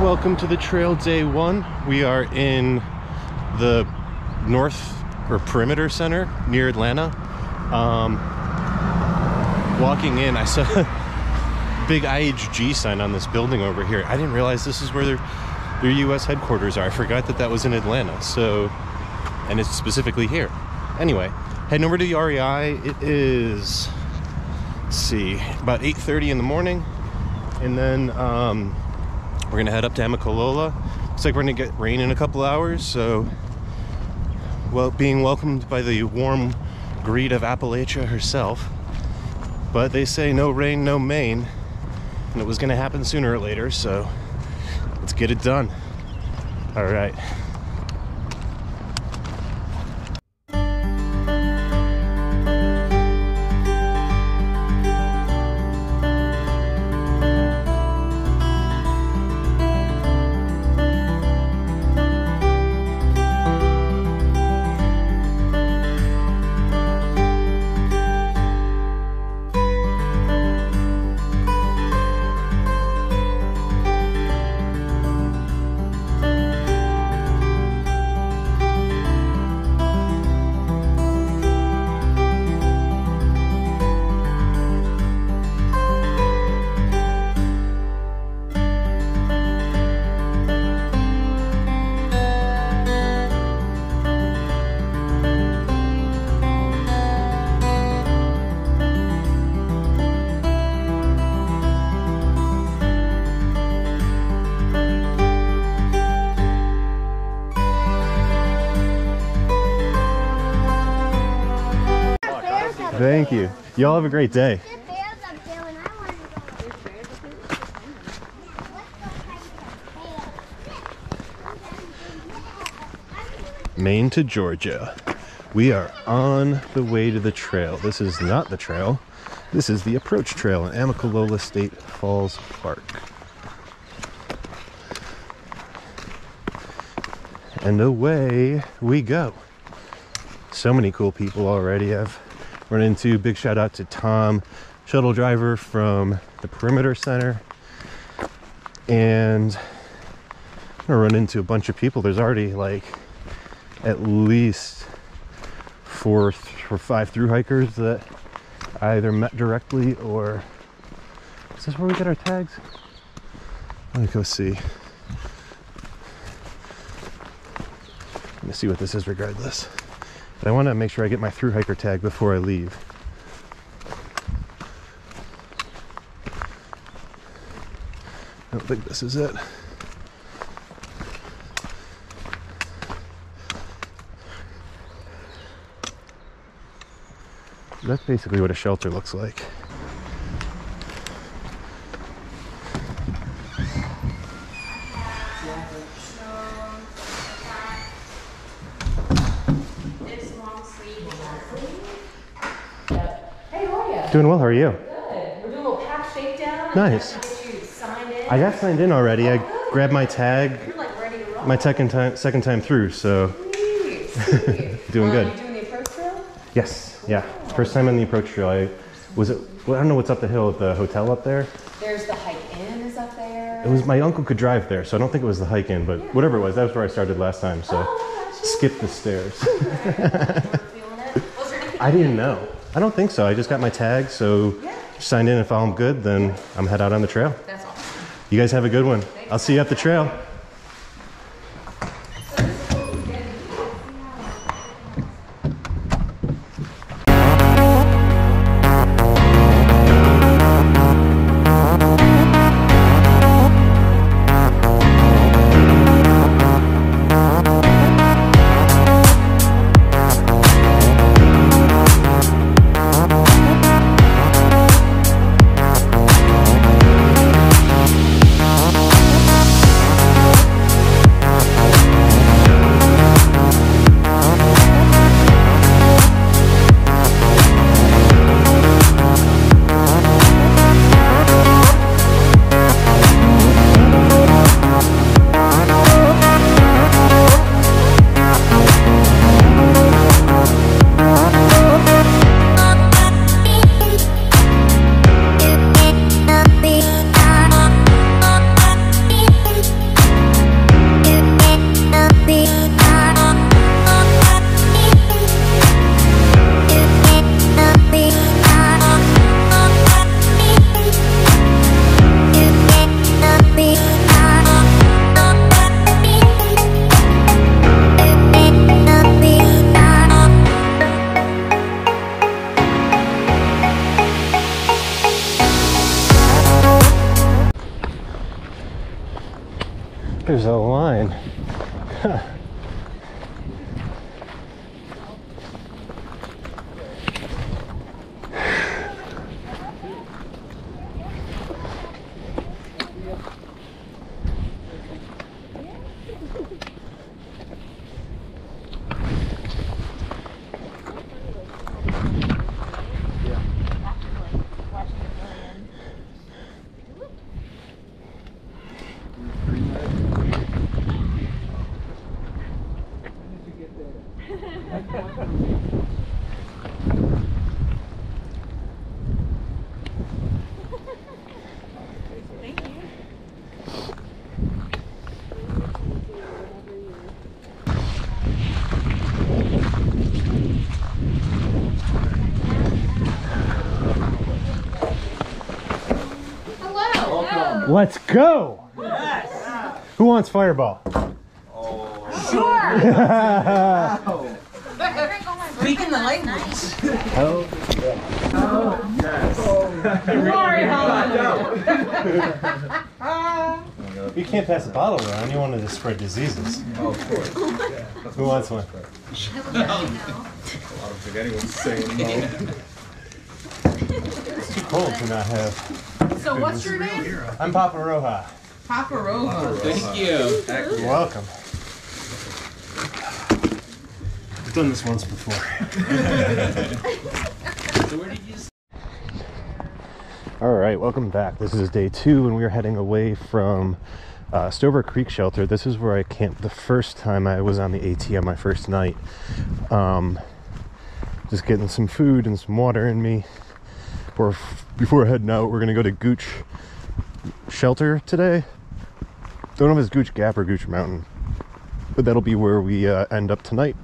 Welcome to the trail day one. We are in the north or perimeter center near Atlanta. Walking in, I saw a big IHG sign on this building over here. I didn't realize this is where their US headquarters are. I forgot that that was in Atlanta. So, and it's specifically here. Anyway, heading over to the REI. It is, let's see, about 8:30 in the morning. And then we're gonna head up to Amicalola. Looks like we're gonna get rain in a couple hours, so being welcomed by the warm greet of Appalachia herself. But they say no rain, no Maine, and it was gonna happen sooner or later, so let's get it done. All right. Thank you. Y'all have a great day. Maine to Georgia. We are on the way to the trail. This is not the trail. This is the approach trail in Amicalola State Falls Park. And away we go. So many cool people already. I've run into, big shout out to Tom, shuttle driver from the Perimeter Center. And I'm gonna run into a bunch of people. There's already like at least 4 or 5 through hikers that I either met directly or, is this where we get our tags? Let me go see. Let me see what this is regardless. But I want to make sure I get my through hiker tag before I leave. I don't think this is it. That's basically what a shelter looks like. Doing well, how are you? Good. We're doing a little pack shakedown. Nice. Get you signed in. I got signed in already. I grabbed my tag. You're like ready to roll. My second time through, so Sweet. doing good. You doing the approach trail? Yes, yeah. First time on the approach trail. I don't know what's up the hill at the hotel up there. There's the hike in is up there. It was, my uncle could drive there, so I don't think it was the hike in, but whatever it was, that was where I started last time, so skip the stairs. I didn't know. I don't think so. I just got my tag, so signed in. If I'm good, then I'm head out on the trail. That's awesome. You guys have a good one. I'll see you at the trail. There's a line. Let's go! Yes. Who wants Fireball? Oh. Sure! Speaking the language. Hell yeah. Oh, yes. You can't pass a bottle around. You wanted to spread diseases. Oh, of course. Yeah, who wants one? I don't think anyone's saying no. It's too cold to not have. So what's your name? I'm Papa Roja. Papa Roja. Thank you. You're welcome. I've done this once before. So where did you... All right, welcome back. This is day 2 and we are heading away from Stover Creek Shelter. This is where I camped the first time I was on the AT on my first night. Just getting some food and some water in me. Before heading out, we're gonna go to Gooch Shelter today. Don't know if it's Gooch Gap or Gooch Mountain, but that'll be where we end up tonight.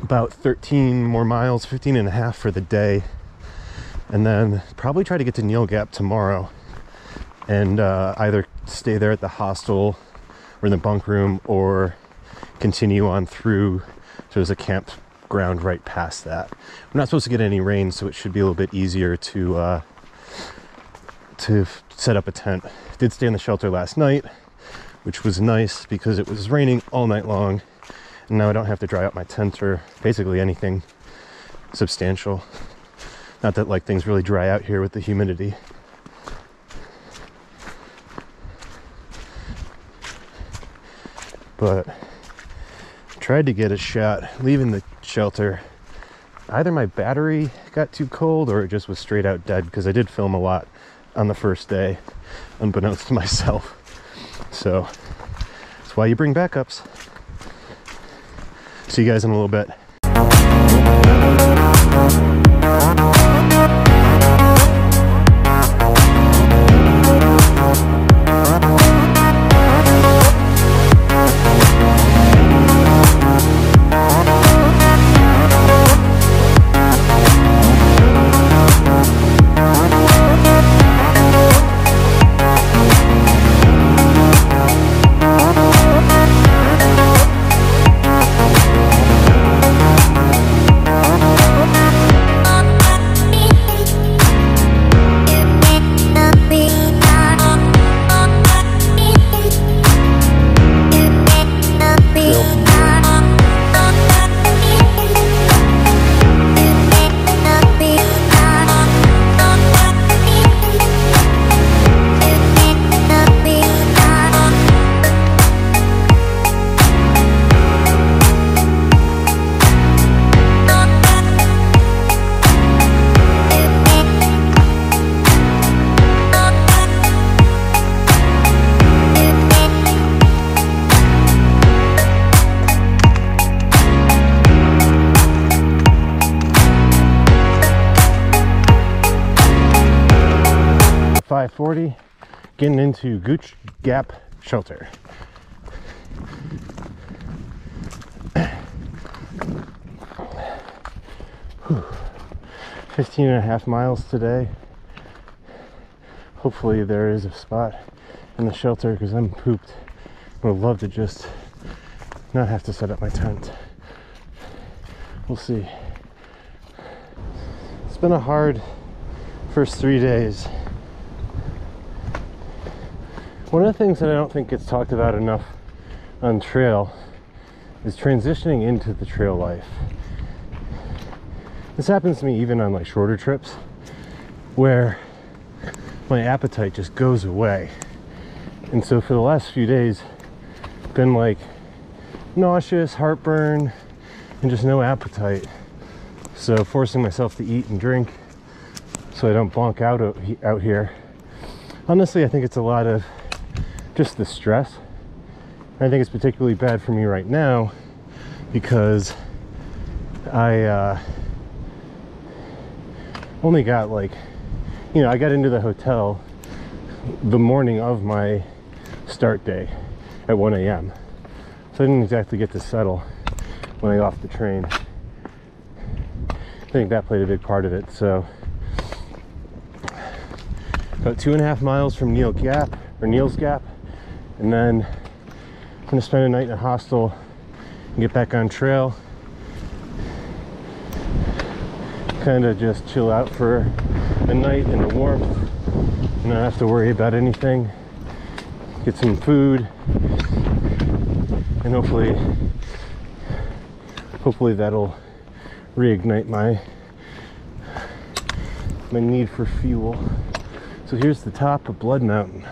About 13 more miles, 15 and a half for the day, and then probably try to get to Neel Gap tomorrow and either stay there at the hostel or in the bunk room or continue on through. So there's a campground right past that. We're not supposed to get any rain, so it should be a little bit easier to set up a tent. Did stay in the shelter last night, which was nice because it was raining all night long, and now I don't have to dry out my tent or basically anything substantial. Not that like things really dry out here with the humidity. But tried to get a shot leaving the shelter. Either my battery got too cold or it just was straight out dead, because I did film a lot on the first day, unbeknownst to myself. So that's why you bring backups. See you guys in a little bit. 5:40, getting into Gooch Gap Shelter. Whew. 15 and a half miles today. Hopefully there is a spot in the shelter because I'm pooped. I would love to just not have to set up my tent. We'll see. It's been a hard first 3 days. One of the things that I don't think gets talked about enough on trail is transitioning into the trail life. This happens to me even on like shorter trips where my appetite just goes away. And so for the last few days, been like nauseous, heartburn, and just no appetite. So forcing myself to eat and drink so I don't bonk out here. Honestly, I think it's a lot of just the stress. I think it's particularly bad for me right now because I only got like, you know, I got into the hotel the morning of my start day at 1 a.m. So I didn't exactly get to settle when I got off the train. I think that played a big part of it. So about 2.5 miles from Neel Gap, or Neel's Gap, and then I'm gonna spend a night in a hostel and get back on trail. Kind of just chill out for a night in the warmth and not have to worry about anything. Get some food, and hopefully that'll reignite my need for fuel. So here's the top of Blood Mountain.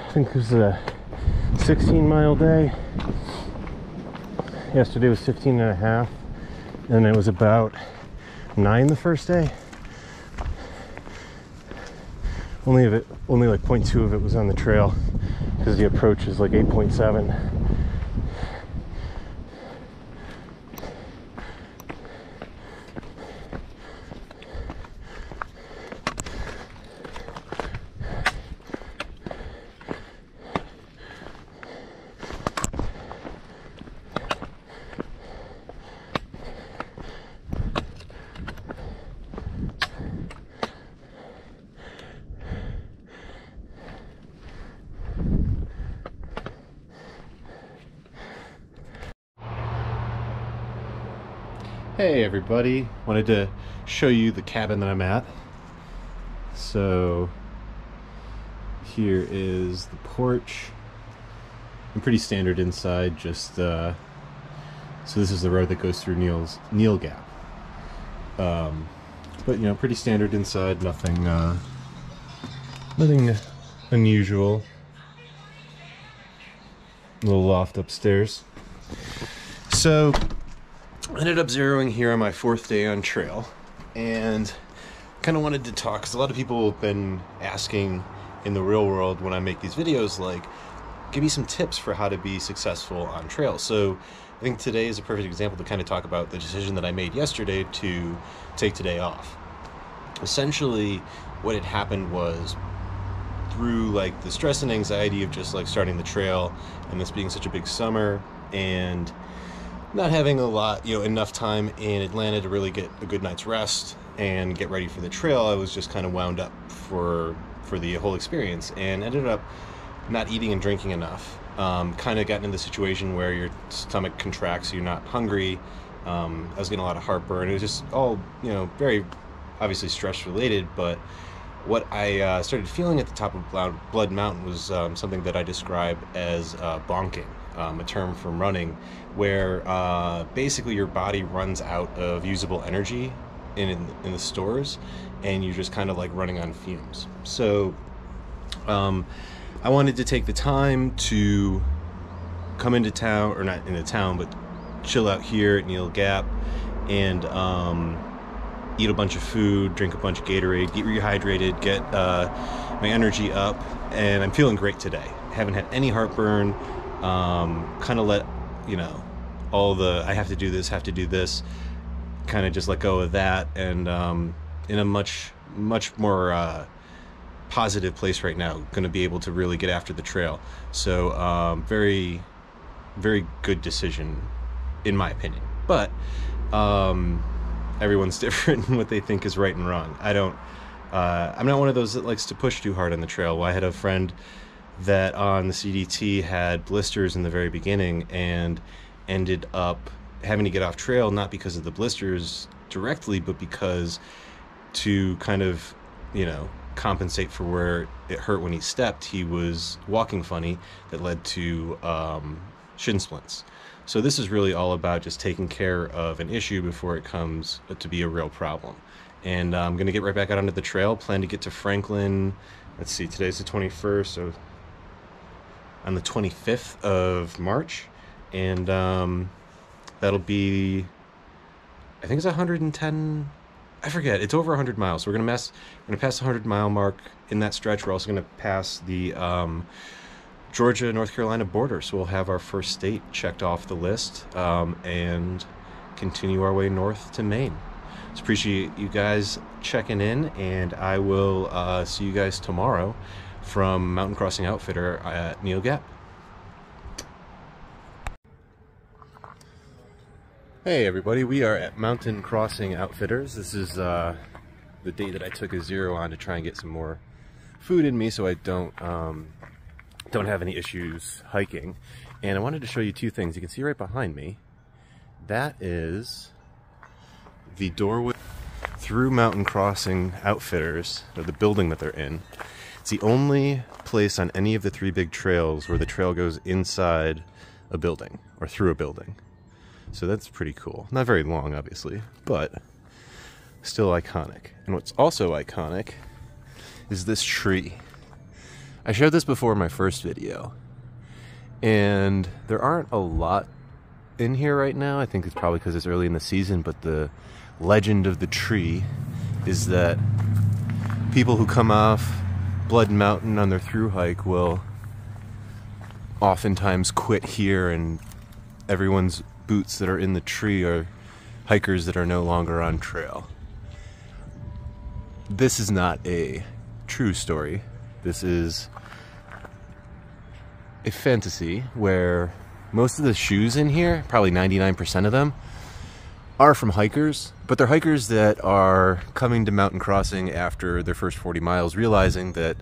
I think this is a 16-mile day. Yesterday was 15 and a half, and it was about 9 the first day. Only like 0.2 of it was on the trail because the approach is like 8.7. Hey everybody, wanted to show you the cabin that I'm at. So here is the porch. I'm pretty standard inside, just so this is the road that goes through Neel Gap. But you know, pretty standard inside, nothing unusual. Little loft upstairs. So I ended up zeroing here on my 4th day on trail, and kind of wanted to talk because a lot of people have been asking in the real world when I make these videos, like, give me some tips for how to be successful on trail. So I think today is a perfect example to kind of talk about the decision that I made yesterday to take today off. Essentially what had happened was, through like the stress and anxiety of just like starting the trail and this being such a big summer and not having enough time in Atlanta to really get a good night's rest and get ready for the trail, I was just kind of wound up for the whole experience and ended up not eating and drinking enough. Kind of gotten in the situation where your stomach contracts, you're not hungry. I was getting a lot of heartburn. It was just all, you know, very obviously stress related, but what I started feeling at the top of Blood Mountain was something that I describe as bonking, a term from running, where basically your body runs out of usable energy in the stores, and you're just kind of like running on fumes. So I wanted to take the time to come into town, or not into town, but chill out here at Neel Gap and eat a bunch of food, drink a bunch of Gatorade, get rehydrated, get my energy up, and I'm feeling great today. Haven't had any heartburn. Kind of let, you know, all the I have to do this, kind of just let go of that, and in a much more positive place right now. Going to be able to really get after the trail. So very good decision in my opinion. But everyone's different in what they think is right and wrong. I'm not one of those that likes to push too hard on the trail. I had a friend that on the CDT had blisters in the very beginning and ended up having to get off trail, not because of the blisters directly, but because to kind of, you know, compensate for where it hurt when he stepped, he was walking funny, that led to shin splints. So this is really all about just taking care of an issue before it comes to be a real problem. And I'm going to get right back out onto the trail, plan to get to Franklin, let's see, today's the 21st, so on the 25th of March, and that'll be, I think it's 110, I forget, it's over 100 miles. So we're going to pass the 100-mile mark in that stretch. We're also going to pass the Georgia-North Carolina border, so we'll have our first state checked off the list, and continue our way north to Maine. So appreciate you guys checking in, and I will see you guys tomorrow from Mountain Crossing Outfitter at Neel Gap. Hey everybody, we are at Mountain Crossing Outfitters. This is the day that I took a zero on to try and get some more food in me so I don't have any issues hiking. And I wanted to show you two things. You can see right behind me, that is the doorway through Mountain Crossing Outfitters, or the building that they're in. It's the only place on any of the three big trails where the trail goes inside a building or through a building. So that's pretty cool. Not very long, obviously, but still iconic. And what's also iconic is this tree. I showed this before in my first video, and there aren't a lot in here right now. I think it's probably because it's early in the season, but the legend of the tree is that people who come off Blood Mountain on their through hike will oftentimes quit here, and everyone's boots that are in the tree are hikers that are no longer on trail. This is not a true story. This is a fantasy where most of the shoes in here, probably 99% of them, are from hikers, but they're hikers that are coming to Mountain Crossing after their first 40 miles, realizing that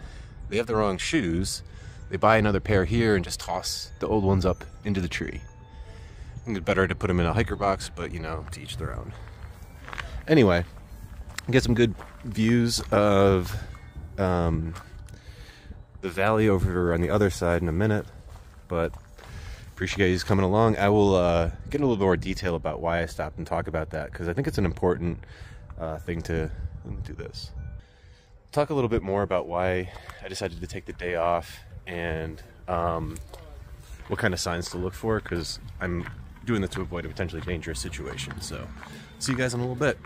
they have the wrong shoes. They buy another pair here and just toss the old ones up into the tree. I think it's better to put them in a hiker box, but you know, to each their own. Anyway, get some good views of the valley over on the other side in a minute, but appreciate you guys coming along. I will get a little more detail about why I stopped and talk about that, because I think it's an important thing to do this. Talk a little bit more about why I decided to take the day off and what kind of signs to look for, because I'm doing this to avoid a potentially dangerous situation. So see you guys in a little bit.